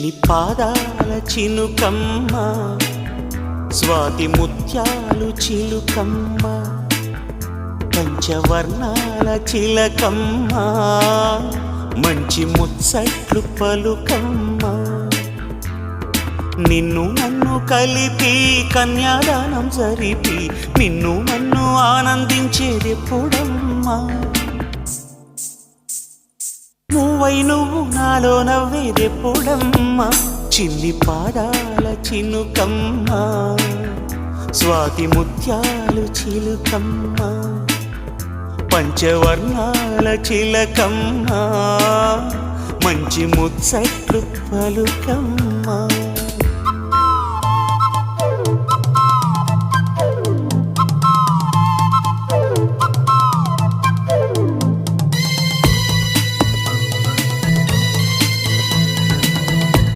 చిన్ని పాదాల చినుకమ్మ స్వాతి ముత్యాలు చిలుకమ్మ పంచవర్ణాల చిలకమ్మ మంచి ముచ్చట్లు పలుకమ్మ నిన్ను నన్ను కలిపి కన్యాదానం జరిపి నిన్ను నన్ను ఆనందించేదెప్పుడమ్మా నువ్వై నువ్వు నాలో నవ్వేదెప్పుడమ్మా చిన్ని పాదాల చినుకమ్మ స్వాతి ముత్యాలు చిలుకమ్మ పంచవర్ణాల చిలకమ్మ మంచి ముచ్చట్లు పలుకమ్మ